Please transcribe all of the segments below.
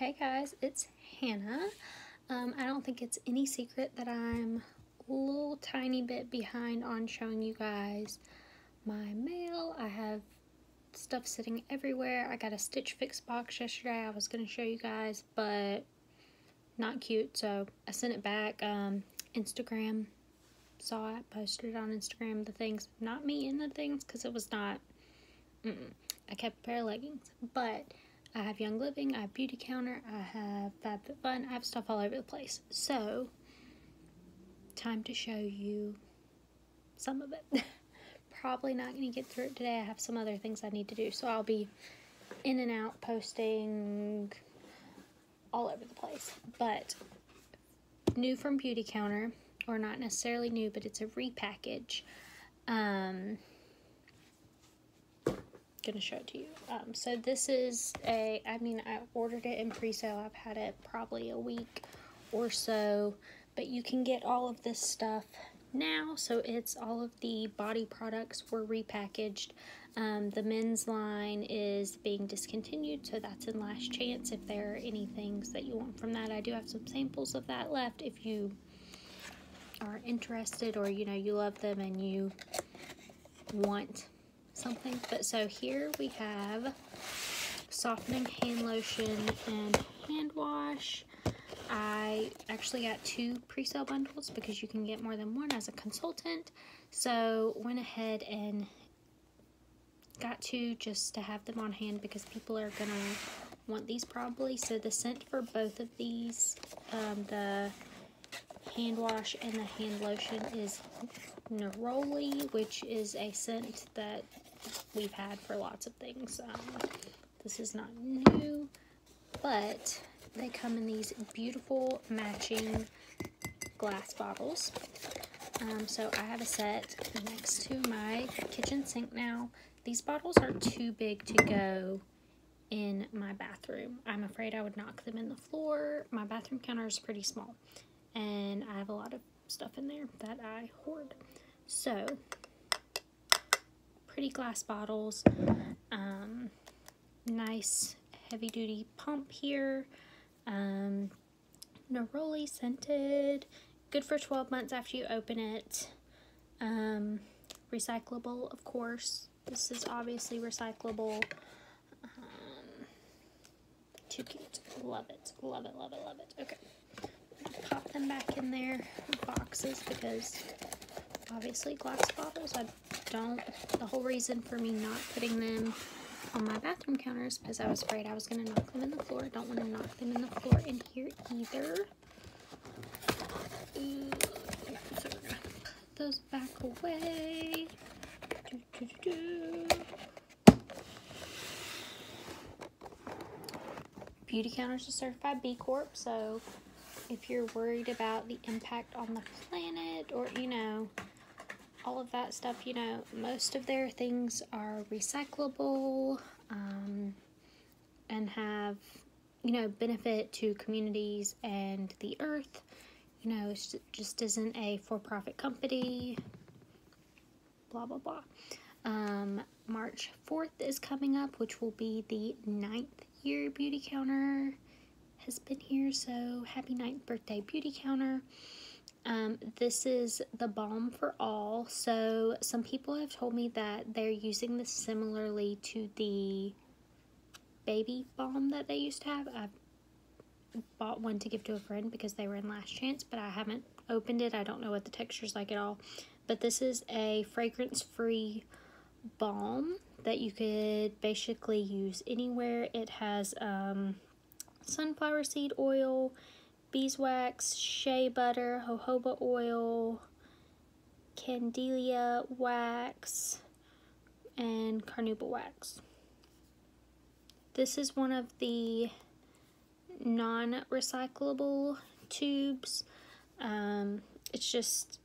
Hey guys, it's Hannah. I don't think it's any secret that I'm a little tiny bit behind on showing you guys my mail. I have stuff sitting everywhere. I got a Stitch Fix box yesterday I was going to show you guys, but not cute, so I sent it back. Instagram saw it, posted it on Instagram, the things, not me in the things, because it was not, I kept a pair of leggings, but I have Young Living, I have Beautycounter, I have FabFitFun, I have stuff all over the place. So, time to show you some of it. Probably not going to get through it today. I have some other things I need to do. So I'll be in and out posting all over the place. But, new from Beautycounter, or not necessarily new, but it's a repackage. Gonna show it to you. So this is I ordered it in pre-sale. I've had it probably a week or so, but you can get all of this stuff now. So it's all of the body products were repackaged. The men's line is being discontinued, so that's in last chance if there are any things that you want from that. I do have some samples of that left if you are interested, or you love them and you want something. But so here we have softening hand lotion and hand wash. I actually got 2 pre-sale bundles because you can get more than one as a consultant, so went ahead and got 2 just to have them on hand because people are gonna want these probably. So the scent for both of these, the hand wash and the hand lotion, is Neroli, which is a scent that we've had for lots of things. This is not new, but they come in these beautiful matching glass bottles. So I have a set next to my kitchen sink now. These bottles are too big to go in my bathroom. I'm afraid I would knock them in the floor. My bathroom counter is pretty small, and I have a lot of stuff in there that I hoard. So, pretty glass bottles, nice heavy-duty pump here, Neroli scented, good for 12 months after you open it, recyclable, of course. This is obviously recyclable. Too cute. Love it, love it, love it, love it. Okay, pop them back in their boxes because obviously glass bottles, the whole reason for me not putting them on my bathroom counter is because I was afraid I was going to knock them in the floor. I don't want to knock them in the floor in here either. So we're going to put those back away. Beautycounter is a certified B Corp, so if you're worried about the impact on the planet, or all of that stuff, most of their things are recyclable, and have, benefit to communities and the earth. It just isn't a for-profit company, blah, blah, blah. March 4th is coming up, which will be the 9th year Beautycounter has been here, so happy 9th birthday, Beautycounter. This is the balm for all. So some people have told me that they're using this similarly to the baby balm that they used to have. I've bought one to give to a friend because they were in last chance, but I haven't opened it. I don't know what the texture's like at all. But this is a fragrance-free balm that you could basically use anywhere. It has sunflower seed oil, beeswax, shea butter, jojoba oil, candelia wax, and carnauba wax. This is one of the non-recyclable tubes. It's just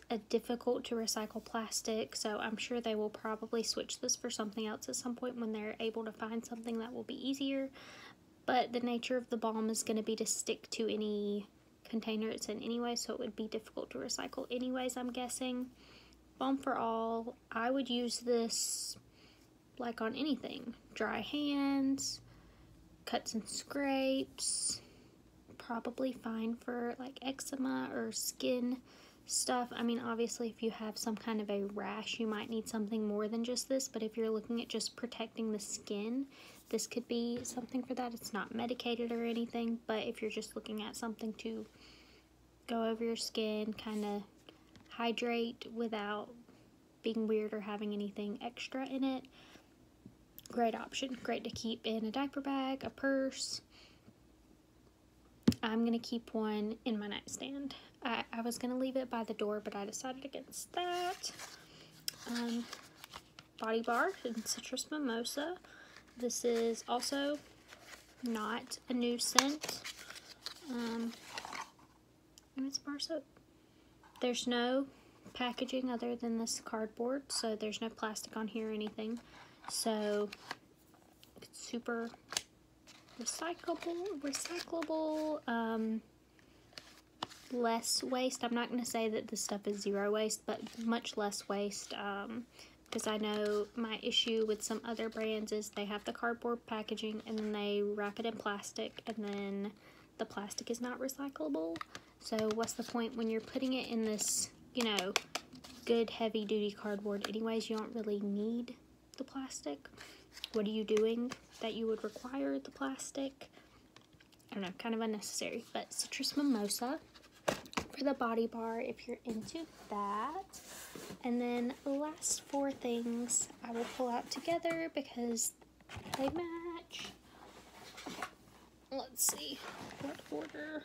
a difficult to recycle plastic, so I'm sure they will probably switch this for something else at some point when they're able to find something that will be easier. But the nature of the balm is going to be to stick to any container it's in anyway, so it would be difficult to recycle anyways, I'm guessing. Balm for all, I would use this like on anything. Dry hands, cuts and scrapes. Probably fine for like eczema or skin stuff. I mean, obviously if you have some kind of a rash, you might need something more than just this, but if you're looking at just protecting the skin, this could be something for that. It's not medicated or anything, but if you're just looking at something to go over your skin, kind of hydrate without being weird or having anything extra in it, great option. Great to keep in a diaper bag, a purse. I'm going to keep one in my nightstand. I was going to leave it by the door, but I decided against that. Body Bar in Citrus Mimosa. This is also not a new scent. And it's bar soap. There's no packaging other than this cardboard, so there's no plastic on here or anything. So it's super recyclable, less waste. I'm not going to say that this stuff is zero waste, but much less waste, because I know my issue with some other brands is they have the cardboard packaging and then they wrap it in plastic and then the plastic is not recyclable. So what's the point when you're putting it in this, you know, good heavy duty cardboard anyways? You don't really need the plastic. What are you doing that you would require the plastic? I don't know, kind of unnecessary. But Citrus Mimosa for the Body Bar if you're into that. And then the last four things I will pull out together because they match. Let's see what order.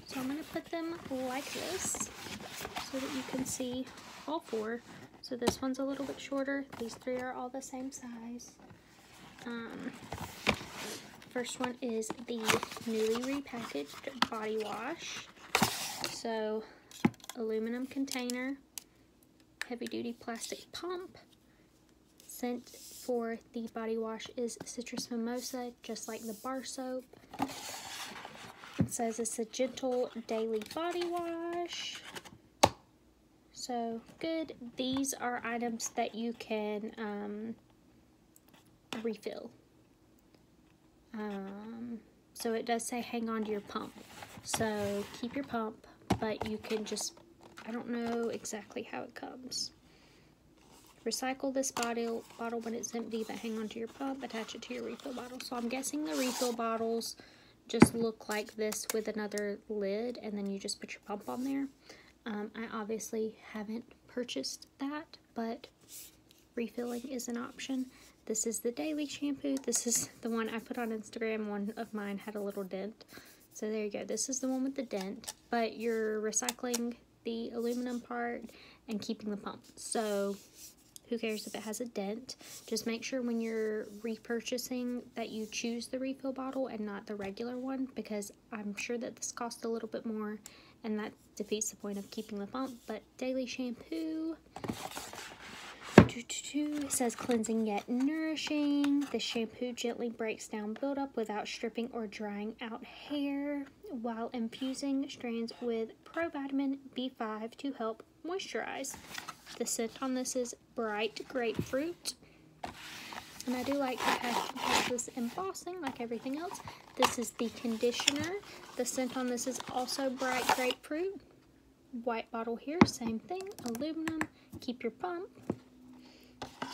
So I'm going to put them like this so that you can see all four. So this one's a little bit shorter. These three are all the same size. First one is the newly repackaged body wash. So aluminum container, heavy duty plastic pump. Scent for the body wash is Citrus Mimosa, just like the bar soap. It says it's a gentle daily body wash. So good. These are items that you can refill. So it does say hang on to your pump. So keep your pump, but you can just, I don't know exactly how it comes. Recycle this bottle when it's empty, but hang on to your pump, attach it to your refill bottle. So I'm guessing the refill bottles just look like this with another lid, and then you just put your pump on there. I obviously haven't purchased that, but refilling is an option. This is the daily shampoo. This is the one I put on Instagram. One of mine had a little dent. So there you go. This is the one with the dent, but you're recycling the aluminum part and keeping the pump. So who cares if it has a dent? Just make sure when you're repurchasing that you choose the refill bottle and not the regular one, because I'm sure that this costs a little bit more and that defeats the point of keeping the pump. But daily shampoo. It says cleansing yet nourishing. The shampoo gently breaks down buildup without stripping or drying out hair, while infusing strands with provitamin B5 to help moisturize. The scent on this is bright grapefruit. And I do like the packaging has this embossing like everything else. This is the conditioner. The scent on this is also bright grapefruit. White bottle here, same thing. Aluminum, keep your pump.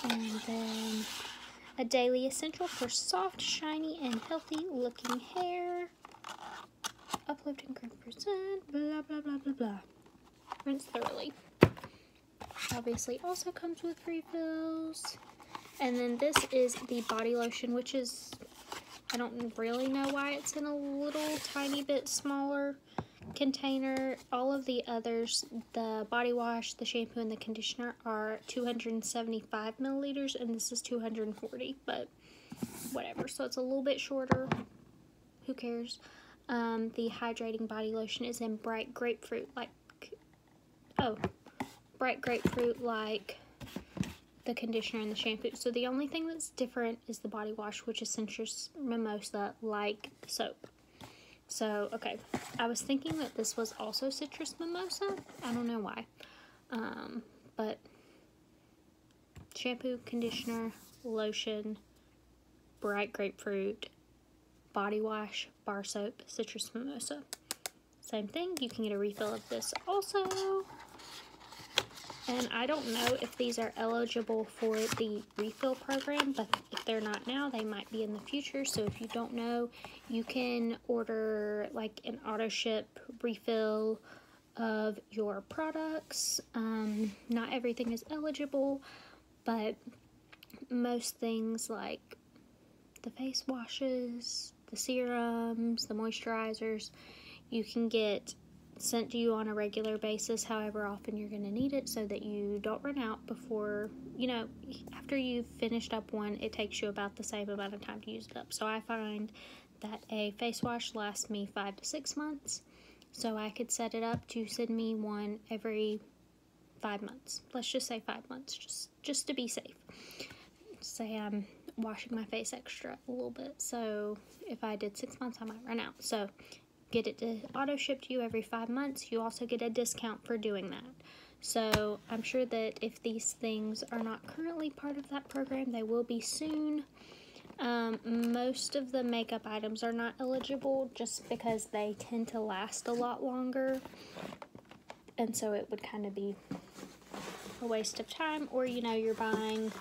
And then a daily essential for soft, shiny, and healthy looking hair. Uplifting green percent, blah, blah, blah, blah, blah. Rinse thoroughly. Obviously also comes with refills. And then this is the body lotion, which is, I don't really know why it's in a little tiny bit smaller container. All of the others, the body wash, the shampoo, and the conditioner are 275 milliliters, and this is 240, but whatever. So it's a little bit shorter. Who cares? The hydrating body lotion is in bright grapefruit, like the conditioner and the shampoo. So the only thing that's different is the body wash, which is Citrus Mimosa, like soap. So, okay, I was thinking that this was also Citrus Mimosa. I don't know why. But shampoo, conditioner, lotion, bright grapefruit, body wash, bar soap, citrus mimosa. Same thing, you can get a refill of this also. And I don't know if these are eligible for the refill program, but if they're not now, they might be in the future. So if you don't know, you can order like an auto ship refill of your products. Not everything is eligible, but most things like the face washes, the serums, the moisturizers, you can get sent to you on a regular basis, however often you're going to need it, so that you don't run out before, you know, after you've finished up one, it takes you about the same amount of time to use it up. So I find that a face wash lasts me 5 to 6 months, so I could set it up to send me one every 5 months. Let's just say 5 months, just to be safe. Say I'm washing my face extra a little bit, so if I did 6 months, I might run out. So get it to auto ship to you every 5 months. You also get a discount for doing that. So I'm sure that if these things are not currently part of that program, they will be soon. Most of the makeup items are not eligible just because they tend to last a lot longer, and so it would kind of be a waste of time. Or, you know, you're buying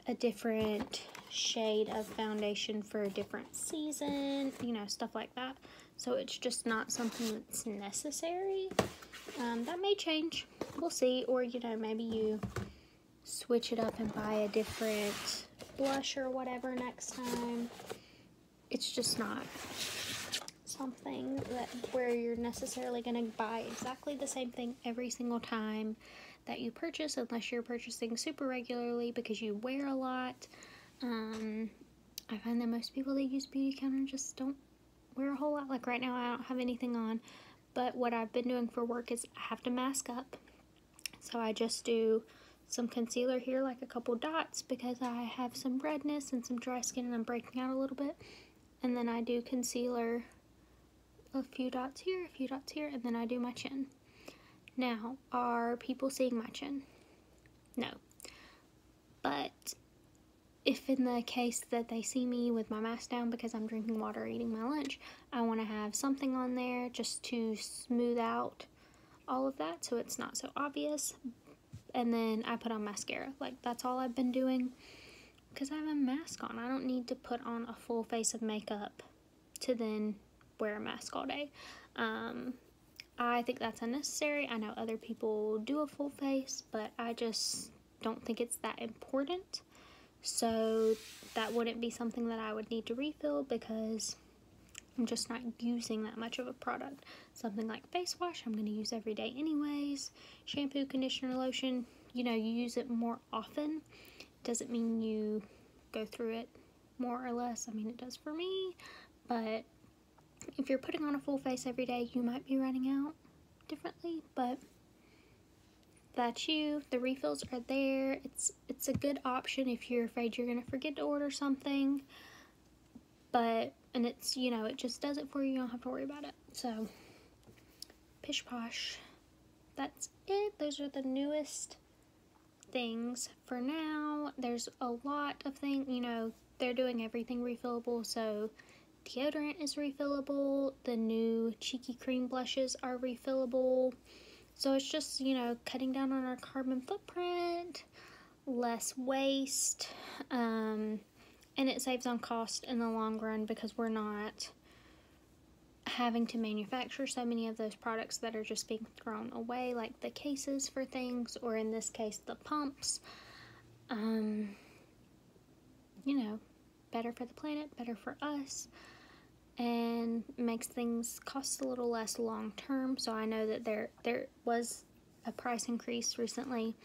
a different shade of foundation for a different season, you know, stuff like that. So it's just not something that's necessary. That may change. We'll see. Or, you know, maybe you switch it up and buy a different blush or whatever next time. It's just not something that where you're necessarily going to buy exactly the same thing every single time that you purchase, unless you're purchasing super regularly because you wear a lot. I find that most people that use Beautycounter just don't wear a whole lot. Like right now I don't have anything on, but what I've been doing for work is I have to mask up. So I just do some concealer here, like a couple dots, because I have some redness and some dry skin and I'm breaking out a little bit. And then I do concealer, a few dots here, a few dots here, and then I do my chin. Now, are people seeing my chin? No. But if in the case that they see me with my mask down because I'm drinking water or eating my lunch, I want to have something on there just to smooth out all of that so it's not so obvious. And then I put on mascara. Like, that's all I've been doing because I have a mask on. I don't need to put on a full face of makeup to then wear a mask all day. I think that's unnecessary. I know other people do a full face, but I just don't think it's that important. So that wouldn't be something that I would need to refill because I'm just not using that much of a product. Something like face wash, I'm going to use every day anyways. Shampoo, conditioner, lotion, you know, you use it more often. Doesn't mean you go through it more or less. I mean, it does for me, but if you're putting on a full face every day, you might be running out differently, but that's you. The refills are there. It's a good option if you're afraid you're gonna forget to order something, and it's, you know, it just does it for you. You don't have to worry about it. So pish posh, that's it. Those are the newest things for now. There's a lot of things, you know, they're doing everything refillable. So deodorant is refillable. The new Cheeky Cream blushes are refillable. So it's just, you know, cutting down on our carbon footprint, less waste, and it saves on cost in the long run because we're not having to manufacture so many of those products that are just being thrown away, like the cases for things, or in this case, the pumps. You know, better for the planet, better for us, and makes things cost a little less long term. So I know that there was a price increase recently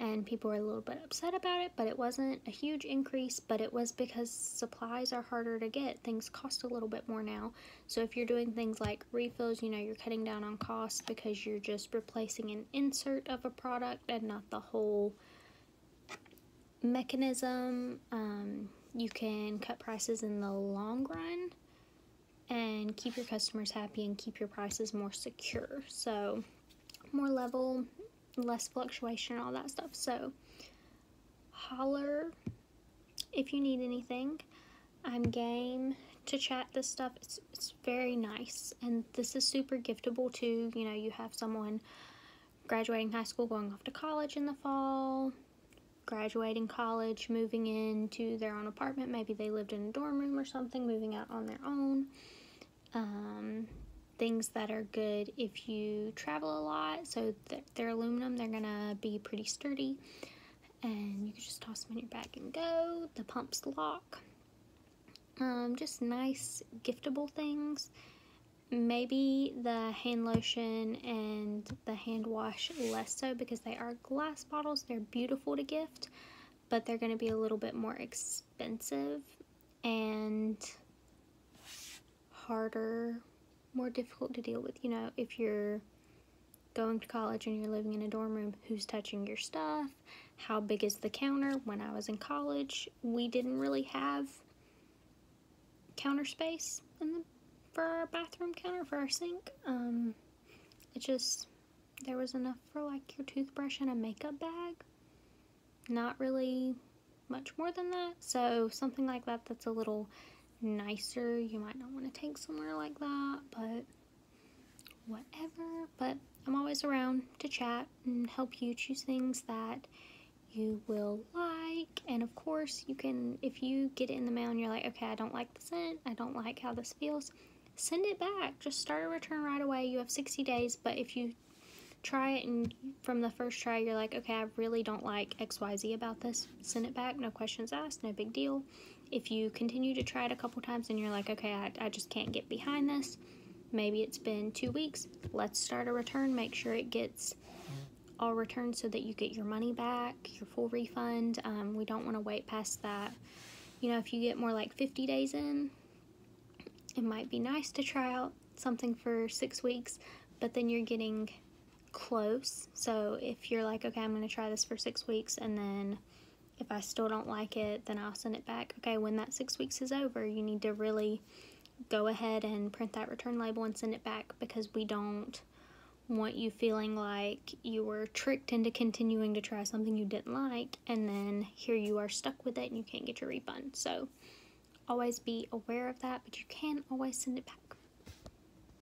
and people were a little bit upset about it, but it wasn't a huge increase, but it was because supplies are harder to get. Things cost a little bit more now. So if you're doing things like refills, you know, you're cutting down on costs because you're just replacing an insert of a product and not the whole mechanism. You can cut prices in the long run and keep your customers happy and keep your prices more secure. So more level, less fluctuation, all that stuff. So holler if you need anything. I'm game to chat this stuff. It's very nice, and this is super giftable too. You know, you have someone graduating high school, going off to college in the fall, graduating college, moving into their own apartment. Maybe they lived in a dorm room or something, moving out on their own. Things that are good if you travel a lot. So they're aluminum, they're gonna be pretty sturdy, and you can just toss them in your bag and go. The pumps lock. Just nice giftable things. Maybe the hand lotion and the hand wash less so, because they are glass bottles. They're beautiful to gift, but they're going to be a little bit more expensive and harder, more difficult to deal with. You know, if you're going to college and you're living in a dorm room, who's touching your stuff? How big is the counter? When I was in college, we didn't really have counter space for our bathroom counter, for our sink. It just, there was enough for like your toothbrush and a makeup bag. Not really much more than that. So something like that that's a little nicer, you might not want to take somewhere like that, but whatever. But I'm always around to chat and help you choose things that you will like. And of course, you can, if you get it in the mail and you're like, okay, I don't like the scent, I don't like how this feels, send it back. Just start a return right away. You have 60 days, but if you try it and from the first try you're like, okay, I really don't like XYZ about this, send it back. No questions asked, no big deal. If you continue to try it a couple times and you're like, okay, I just can't get behind this, maybe it's been 2 weeks, let's start a return. Make sure it gets all returned so that you get your money back, your full refund. We don't want to wait past that. You know, if you get more like 50 days in, it might be nice to try out something for 6 weeks, but then you're getting close. So if you're like, okay, I'm going to try this for 6 weeks, and then if I still don't like it, then I'll send it back. Okay, when that 6 weeks is over, you need to really go ahead and print that return label and send it back, because we don't want you feeling like you were tricked into continuing to try something you didn't like, and then here you are stuck with it and you can't get your refund. So always be aware of that, but you can always send it back.